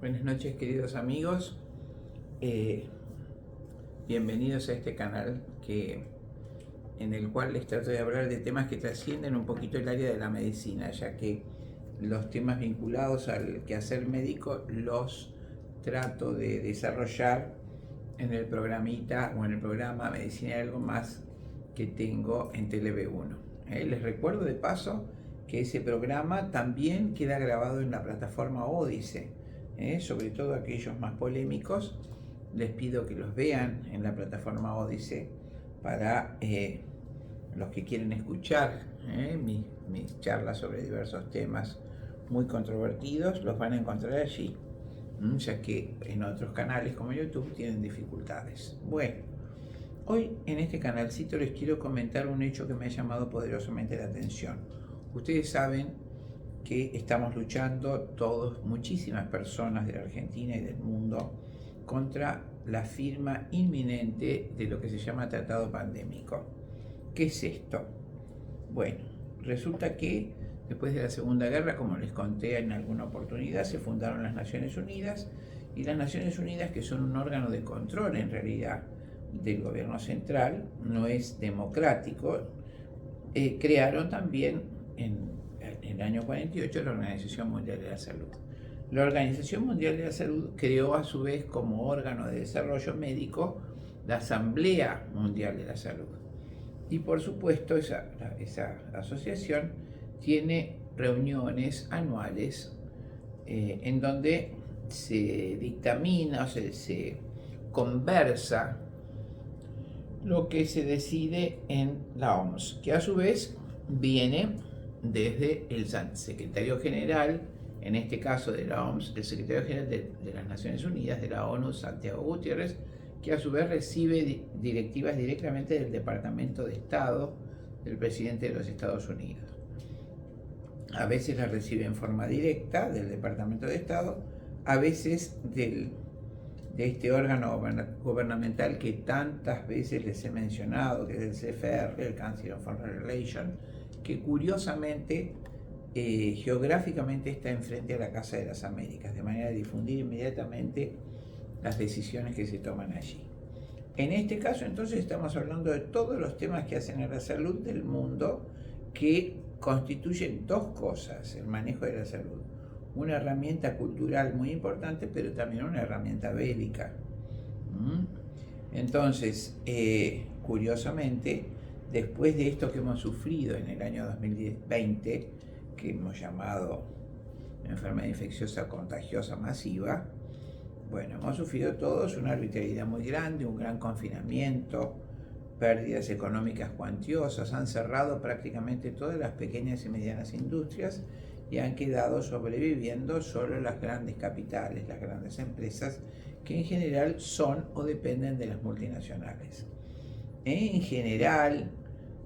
Buenas noches, queridos amigos. Eh, Bienvenidos a este canal en el cual les trato de hablar de temas que trascienden un poquito el área de la medicina, ya que los temas vinculados al quehacer médico los trato de desarrollar en el programita o en el programa Medicina y algo más que tengo en TeleV1. Les recuerdo de paso que ese programa también queda grabado en la plataforma Odise. Sobre todo aquellos más polémicos, les pido que los vean en la plataforma Odise para los que quieren escuchar mis charlas sobre diversos temas muy controvertidos, los van a encontrar allí, ya que en otros canales como YouTube tienen dificultades. Bueno, hoy en este canalcito les quiero comentar un hecho que me ha llamado poderosamente la atención. Ustedes saben que estamos luchando todos, muchísimas personas de la Argentina y del mundo, contra la firma inminente de lo que se llama tratado pandémico. ¿Qué es esto? Bueno, resulta que después de la Segunda Guerra, como les conté en alguna oportunidad, se fundaron las Naciones Unidas, y las Naciones Unidas, que son un órgano de control en realidad del gobierno central, no es democrático, crearon también en el año 48 la Organización Mundial de la Salud. La Organización Mundial de la Salud creó a su vez como órgano de desarrollo médico la Asamblea Mundial de la Salud. Y por supuesto esa asociación tiene reuniones anuales en donde se dictamina o se conversa lo que se decide en la OMS, que a su vez viene desde el secretario general, en este caso de la OMS, el secretario general de las Naciones Unidas, de la ONU, Santiago Gutiérrez, que a su vez recibe directivas directamente del Departamento de Estado del presidente de los Estados Unidos. A veces las recibe en forma directa del Departamento de Estado, a veces de este órgano gubernamental que tantas veces les he mencionado, que es el CFR, el Council on Foreign Relations, que curiosamente geográficamente está enfrente a la Casa de las Américas, de manera de difundir inmediatamente las decisiones que se toman allí. En este caso entonces estamos hablando de todos los temas que hacen a la salud del mundo, que constituyen dos cosas: el manejo de la salud, una herramienta cultural muy importante, pero también una herramienta bélica. Entonces, curiosamente, después de esto que hemos sufrido en el año 2020, que hemos llamado enfermedad infecciosa contagiosa masiva, bueno, hemos sufrido todos una arbitrariedad muy grande, un gran confinamiento, pérdidas económicas cuantiosas, han cerrado prácticamente todas las pequeñas y medianas industrias y han quedado sobreviviendo solo las grandes capitales, las grandes empresas, que en general son o dependen de las multinacionales. En general,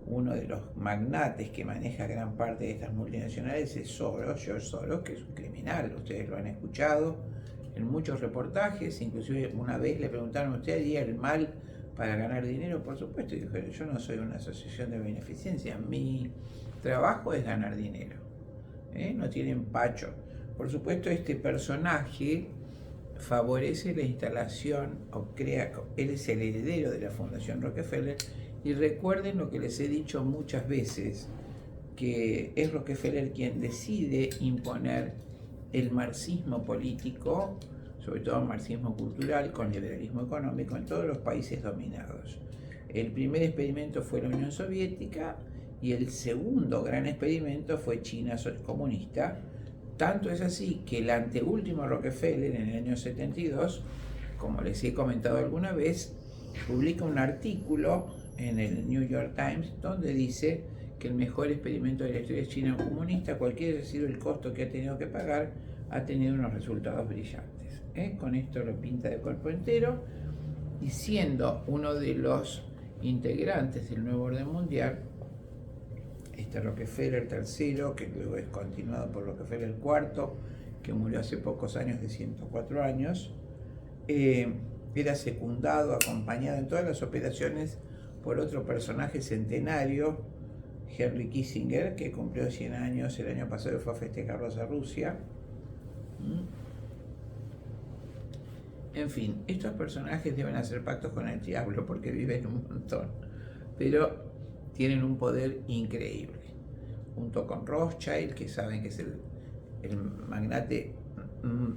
uno de los magnates que maneja gran parte de estas multinacionales es Soros, George Soros, que es un criminal. Ustedes lo han escuchado en muchos reportajes, inclusive una vez le preguntaron: ¿usted haría el mal para ganar dinero? Por supuesto, y dijo: yo no soy una asociación de beneficencia, mi trabajo es ganar dinero. No tiene empacho. Por supuesto, este personaje favorece la instalación o crea, él es el heredero de la Fundación Rockefeller, y recuerden lo que les he dicho muchas veces, que es Rockefeller quien decide imponer el marxismo político, sobre todo el marxismo cultural, con liberalismo económico en todos los países dominados. El primer experimento fue la Unión Soviética y el segundo gran experimento fue China comunista. Tanto es así que el anteúltimo Rockefeller, en el año 72, como les he comentado alguna vez, publica un artículo en el New York Times donde dice que el mejor experimento de la historia es China comunista, cualquiera haya sido el costo que ha tenido que pagar, ha tenido unos resultados brillantes. Con esto lo pinta de cuerpo entero, y siendo uno de los integrantes del nuevo orden mundial, este Rockefeller III, que luego es continuado por Rockefeller IV, que murió hace pocos años, de 104 años, era secundado, acompañado en todas las operaciones por otro personaje centenario, Henry Kissinger, que cumplió 100 años el año pasado y fue a festejarlos a Rusia. En fin, estos personajes deben hacer pactos con el diablo porque viven un montón, pero tienen un poder increíble. Junto con Rothschild, que saben que es el magnate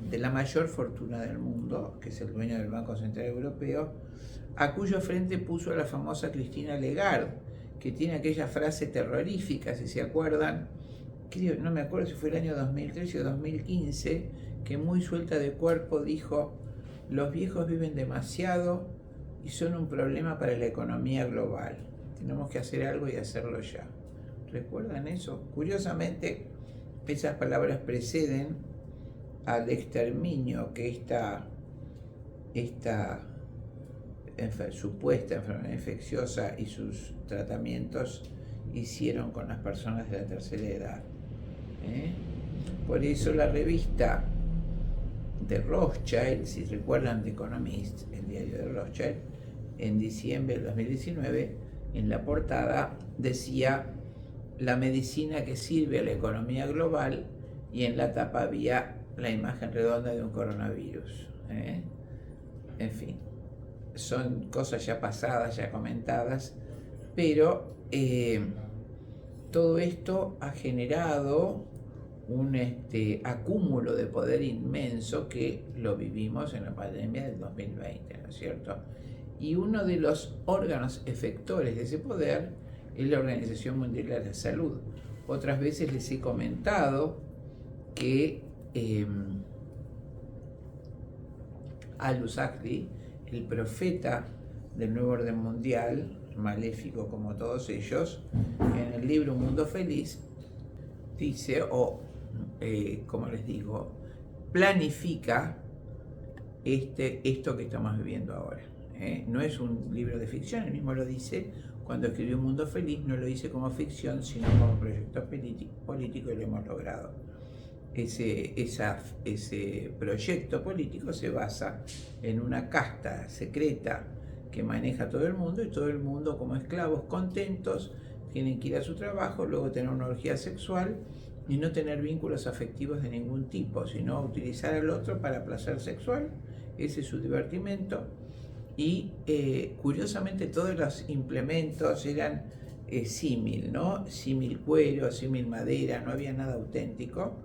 de la mayor fortuna del mundo, que es el dueño del Banco Central Europeo, a cuyo frente puso a la famosa Cristina Lagarde, que tiene aquella frase terrorífica, si se acuerdan, creo, no me acuerdo si fue el año 2013 o 2015, que muy suelta de cuerpo dijo: los viejos viven demasiado y son un problema para la economía global. Tenemos que hacer algo y hacerlo ya. ¿Recuerdan eso? Curiosamente, esas palabras preceden al exterminio que esta supuesta enfermedad infecciosa y sus tratamientos hicieron con las personas de la tercera edad. Por eso la revista de Rothschild, si recuerdan, The Economist, el diario de Rothschild, en diciembre del 2019, en la portada decía: la medicina que sirve a la economía global, y en la tapa había la imagen redonda de un coronavirus. En fin, son cosas ya pasadas, ya comentadas, pero todo esto ha generado un acúmulo de poder inmenso que lo vivimos en la pandemia del 2020, ¿no es cierto? Y uno de los órganos efectores de ese poder es la Organización Mundial de la Salud. Otras veces les he comentado que Aldous Huxley, el profeta del nuevo orden mundial, maléfico como todos ellos, en el libro Un Mundo Feliz, dice, como les digo, planifica esto que estamos viviendo ahora. No es un libro de ficción, él mismo lo dice. Cuando escribió Un Mundo Feliz no lo hice como ficción, sino como proyecto político, y lo hemos logrado. Ese proyecto político se basa en una casta secreta que maneja todo el mundo, y todo el mundo, como esclavos contentos, tienen que ir a su trabajo, luego tener una orgía sexual y no tener vínculos afectivos de ningún tipo, sino utilizar al otro para placer sexual. Ese es su divertimento. Y curiosamente todos los implementos eran símil, ¿no? Símil cuero, símil madera, no había nada auténtico.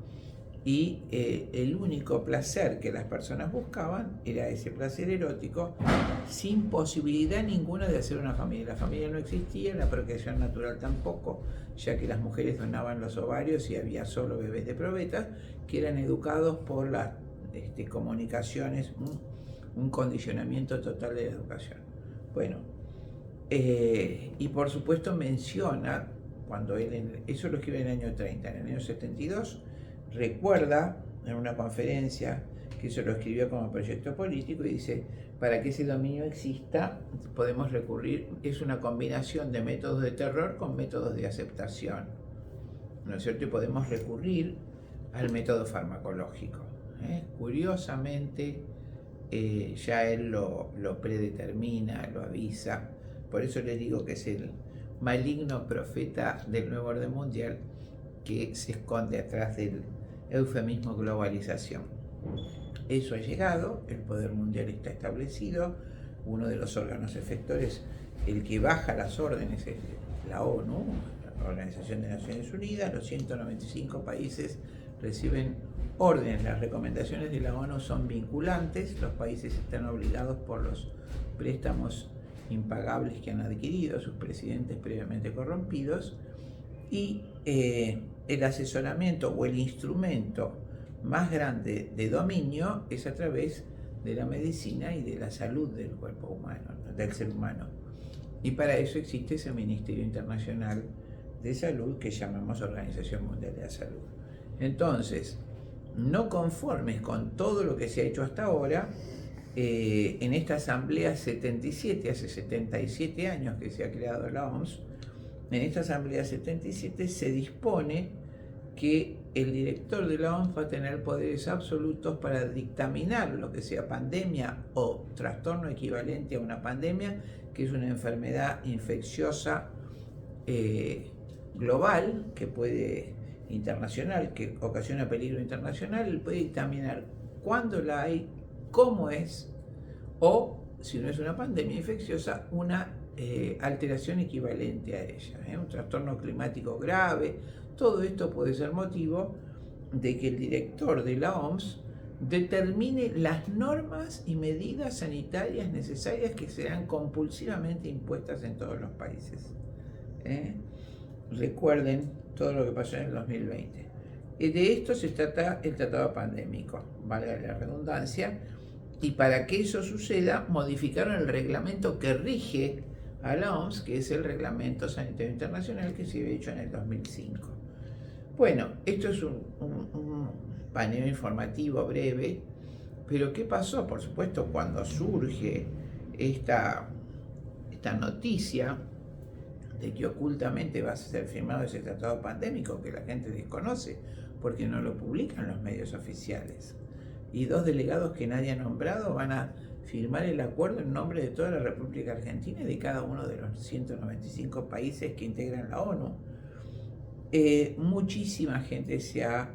Y el único placer que las personas buscaban era ese placer erótico, sin posibilidad ninguna de hacer una familia. La familia no existía, la procreación natural tampoco, ya que las mujeres donaban los ovarios y había solo bebés de probeta que eran educados por las comunicaciones, un condicionamiento total de la educación. Bueno, y por supuesto menciona, cuando él, eso lo escribe en el año 30, en el año 72, recuerda en una conferencia que eso lo escribió como proyecto político, y dice: para que ese dominio exista podemos recurrir, es una combinación de métodos de terror con métodos de aceptación, ¿no es cierto? Y podemos recurrir al método farmacológico. Curiosamente, ya él lo predetermina, lo avisa. Por eso les digo que es el maligno profeta del nuevo orden mundial que se esconde atrás del eufemismo globalización. Eso ha llegado, el poder mundial está establecido, uno de los órganos efectores, el que baja las órdenes, es la ONU, la Organización de Naciones Unidas. Los 195 países reciben órdenes. Las recomendaciones de la ONU son vinculantes, los países están obligados por los préstamos impagables que han adquirido sus presidentes previamente corrompidos, y el asesoramiento o el instrumento más grande de dominio es a través de la medicina y de la salud del cuerpo humano, del ser humano. Y para eso existe ese Ministerio Internacional de Salud que llamamos Organización Mundial de la Salud. Entonces, no conformes con todo lo que se ha hecho hasta ahora, en esta Asamblea 77, hace 77 años que se ha creado la OMS, en esta Asamblea 77 se dispone que el director de la OMS va a tener poderes absolutos para dictaminar lo que sea pandemia o trastorno equivalente a una pandemia, que es una enfermedad infecciosa global que puede internacional, que ocasiona peligro internacional. Él puede dictaminar cuándo la hay, cómo es, o, si no es una pandemia infecciosa, una alteración equivalente a ella, un trastorno climático grave. Todo esto puede ser motivo de que el director de la OMS determine las normas y medidas sanitarias necesarias que serán compulsivamente impuestas en todos los países. Recuerden todo lo que pasó en el 2020. De esto se trata el tratado pandémico, valga la redundancia, y para que eso suceda modificaron el reglamento que rige a la OMS, que es el Reglamento Sanitario Internacional, que se había hecho en el 2005. Bueno, esto es un paneo informativo breve, pero ¿qué pasó? Por supuesto, cuando surge esta noticia de que ocultamente va a ser firmado ese tratado pandémico que la gente desconoce porque no lo publican los medios oficiales, y 2 delegados que nadie ha nombrado van a firmar el acuerdo en nombre de toda la República Argentina y de cada uno de los 195 países que integran la ONU. Muchísima gente se ha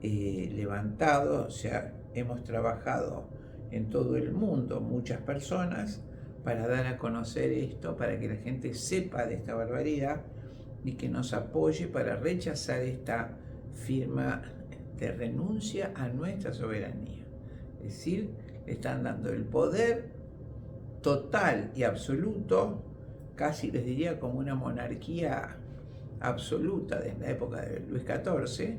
levantado, hemos trabajado en todo el mundo, muchas personas, para dar a conocer esto, para que la gente sepa de esta barbaridad y que nos apoye para rechazar esta firma de renuncia a nuestra soberanía. Es decir, le están dando el poder total y absoluto, casi les diría como una monarquía absoluta de la época de Luis XIV,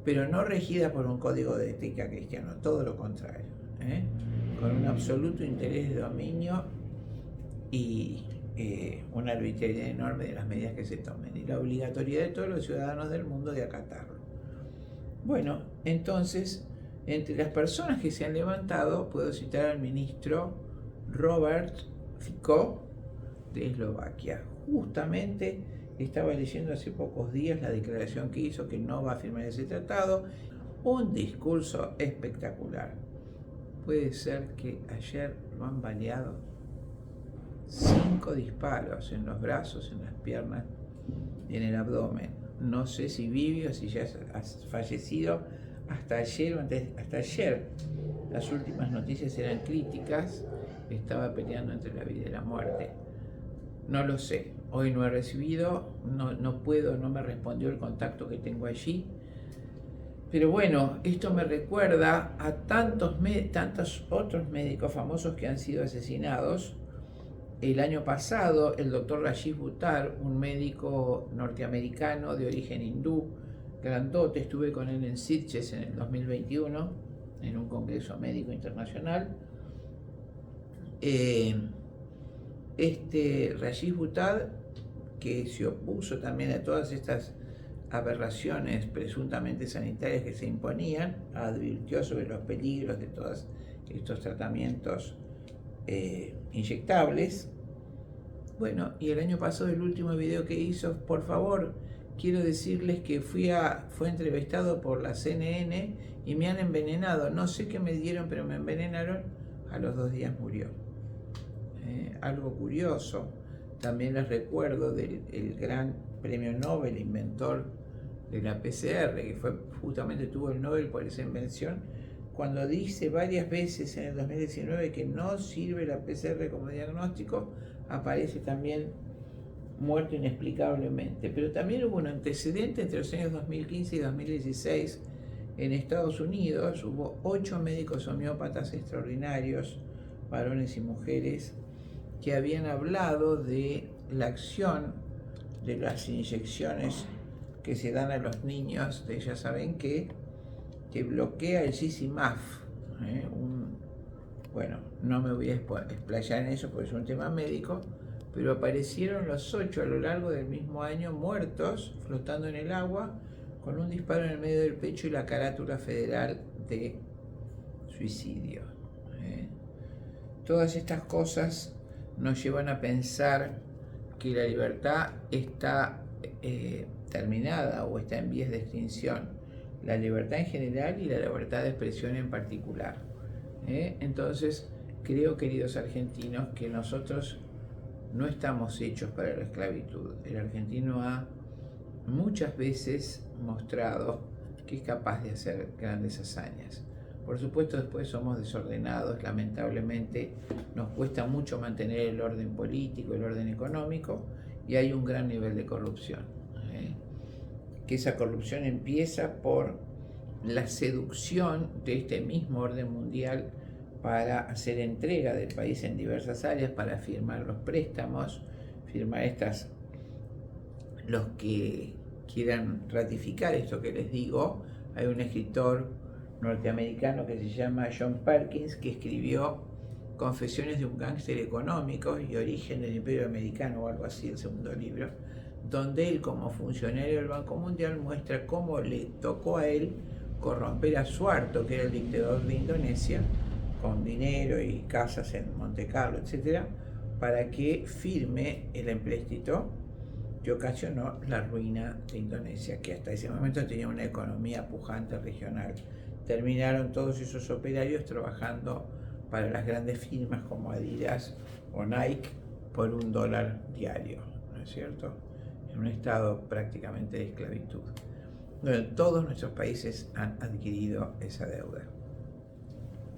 pero no regida por un código de ética cristiano, todo lo contrario, con un absoluto interés de dominio y una arbitrariedad enorme de las medidas que se tomen y la obligatoriedad de todos los ciudadanos del mundo de acatarlo. Bueno, entonces, entre las personas que se han levantado, puedo citar al ministro Robert Fico de Eslovaquia. Justamente estaba leyendo hace pocos días la declaración que hizo, que no va a firmar ese tratado. Un discurso espectacular. Puede ser que ayer lo han baleado 5 disparos en los brazos, en las piernas y en el abdomen. No sé si vive o si ya ha fallecido. Hasta ayer las últimas noticias eran críticas. Estaba peleando entre la vida y la muerte. No lo sé. Hoy no he recibido, no me respondió el contacto que tengo allí. Pero bueno, esto me recuerda a tantos otros médicos famosos que han sido asesinados. El año pasado, el doctor Rajesh Buttar, un médico norteamericano de origen hindú, grandote, estuve con él en Sitges en el 2021, en un congreso médico internacional. Rajesh Buttar, que se opuso también a todas estas aberraciones presuntamente sanitarias que se imponían, advirtió sobre los peligros de todos estos tratamientos inyectables. Bueno, y el año pasado, el último video que hizo, por favor, quiero decirles que fue entrevistado por la CNN y me han envenenado. No sé qué me dieron, pero me envenenaron. A los 2 días murió. Algo curioso. También les recuerdo del gran premio Nobel, inventor de la PCR, que justamente tuvo el Nobel por esa invención, cuando dice varias veces en el 2019 que no sirve la PCR como diagnóstico, aparece también muerto inexplicablemente. Pero también hubo un antecedente entre los años 2015 y 2016 en Estados Unidos. Hubo 8 médicos homeópatas extraordinarios, varones y mujeres, que habían hablado de la acción de las inyecciones que se dan a los niños, de ya saben que bloquea el CICIMAF. Bueno, no me voy a explayar en eso porque es un tema médico, pero aparecieron los 8 a lo largo del mismo año muertos, flotando en el agua, con un disparo en el medio del pecho y la carátula federal de suicidio. Todas estas cosas nos llevan a pensar que la libertad está terminada o está en vías de extinción. La libertad en general y la libertad de expresión en particular. Entonces, creo, queridos argentinos, que nosotros no estamos hechos para la esclavitud. El argentino ha muchas veces mostrado que es capaz de hacer grandes hazañas. Por supuesto, después somos desordenados, lamentablemente nos cuesta mucho mantener el orden político, el orden económico, y hay un gran nivel de corrupción. Que esa corrupción empieza por la seducción de este mismo orden mundial para hacer entrega del país en diversas áreas, para firmar los préstamos, firmar los que quieran ratificar esto que les digo. Hay un escritor norteamericano que se llama John Perkins, que escribió Confesiones de un gángster económico y Origen del Imperio Americano, o algo así, el segundo libro, donde él, como funcionario del Banco Mundial, muestra cómo le tocó a él corromper a Suharto, que era el dictador de Indonesia, con dinero y casas en Monte Carlo, etc., para que firme el empréstito que ocasionó la ruina de Indonesia, que hasta ese momento tenía una economía pujante regional. Terminaron todos esos operarios trabajando para las grandes firmas como Adidas o Nike por $1 diario, ¿no es cierto? En un estado prácticamente de esclavitud. Bueno, todos nuestros países han adquirido esa deuda.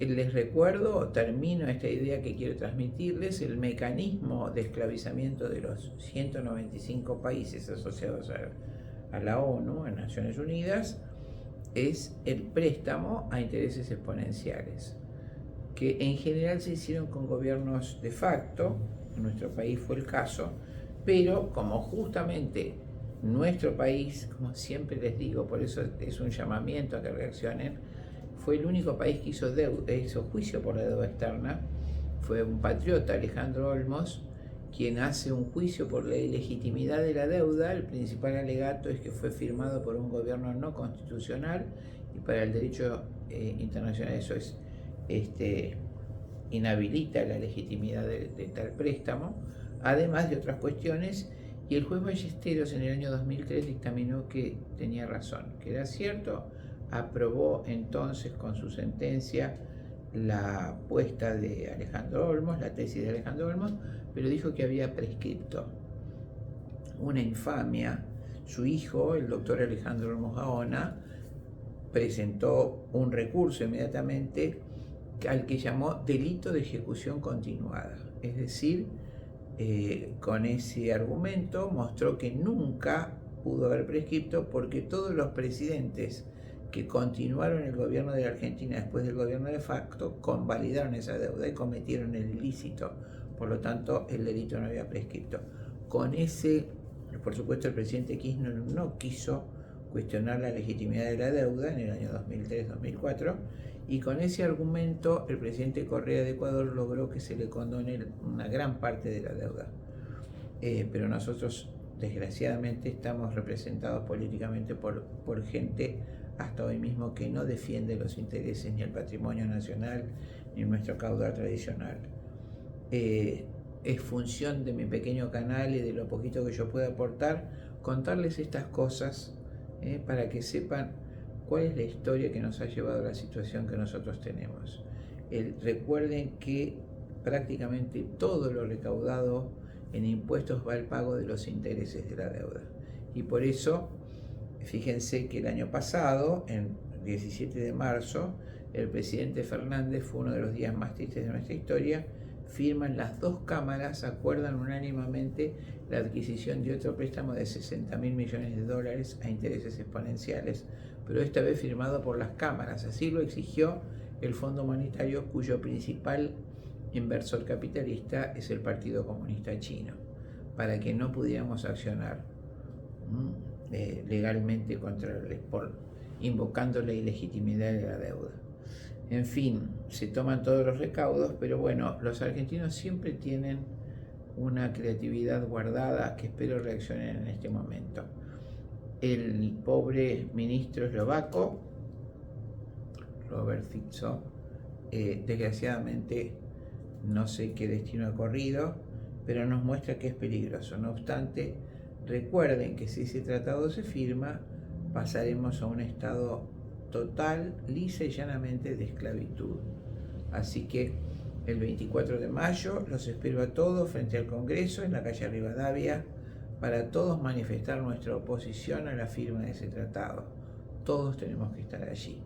Les recuerdo, o termino esta idea que quiero transmitirles, el mecanismo de esclavizamiento de los 195 países asociados a la ONU, a Naciones Unidas, es el préstamo a intereses exponenciales, que en general se hicieron con gobiernos de facto. En nuestro país fue el caso, pero como justamente nuestro país, como siempre les digo, por eso es un llamamiento a que reaccionen, fue el único país que hizo juicio por la deuda externa. Fue un patriota, Alejandro Olmos, quien hace un juicio por la ilegitimidad de la deuda. El principal alegato es que fue firmado por un gobierno no constitucional, y para el derecho internacional eso es inhabilita la legitimidad de tal préstamo, además de otras cuestiones, y el juez Ballesteros en el año 2003 dictaminó que tenía razón, que era cierto. Aprobó entonces con su sentencia la apuesta de Alejandro Olmos, la tesis de Alejandro Olmos, pero dijo que había prescripto. Una infamia. Su hijo, el doctor Alejandro Olmos Gaona, presentó un recurso inmediatamente al que llamó delito de ejecución continuada. Es decir, con ese argumento mostró que nunca pudo haber prescripto, porque todos los presidentes que continuaron el gobierno de la Argentina después del gobierno de facto convalidaron esa deuda y cometieron el ilícito. Por lo tanto, el delito no había prescripto. Con ese, por supuesto, el presidente Kirchner no quiso cuestionar la legitimidad de la deuda en el año 2003-2004, y con ese argumento el presidente Correa de Ecuador logró que se le condone una gran parte de la deuda. Pero nosotros, desgraciadamente, estamos representados políticamente por gente hasta hoy mismo que no defiende los intereses ni el patrimonio nacional ni nuestro caudal tradicional. Es función de mi pequeño canal y de lo poquito que yo pueda aportar contarles estas cosas, para que sepan cuál es la historia que nos ha llevado a la situación que nosotros tenemos. Recuerden que prácticamente todo lo recaudado en impuestos va al pago de los intereses de la deuda, y por eso fíjense que el año pasado, el 17 de marzo, el presidente Fernández, fue uno de los días más tristes de nuestra historia, firman las dos cámaras, acuerdan unánimemente la adquisición de otro préstamo de $60.000 millones a intereses exponenciales, pero esta vez firmado por las cámaras. Así lo exigió el Fondo Monetario, cuyo principal inversor capitalista es el Partido Comunista Chino, para que no pudiéramos accionar legalmente contra el export, invocando la ilegitimidad de la deuda. En fin, se toman todos los recaudos, pero bueno, los argentinos siempre tienen una creatividad guardada que espero reaccionen en este momento. El pobre ministro eslovaco, Robert Fico, desgraciadamente no sé qué destino ha corrido, pero nos muestra que es peligroso. No obstante, recuerden que si ese tratado se firma, pasaremos a un estado total, lisa y llanamente de esclavitud. Así que el 24 de mayo los espero a todos frente al Congreso en la calle Rivadavia, para todos manifestar nuestra oposición a la firma de ese tratado. Todos tenemos que estar allí.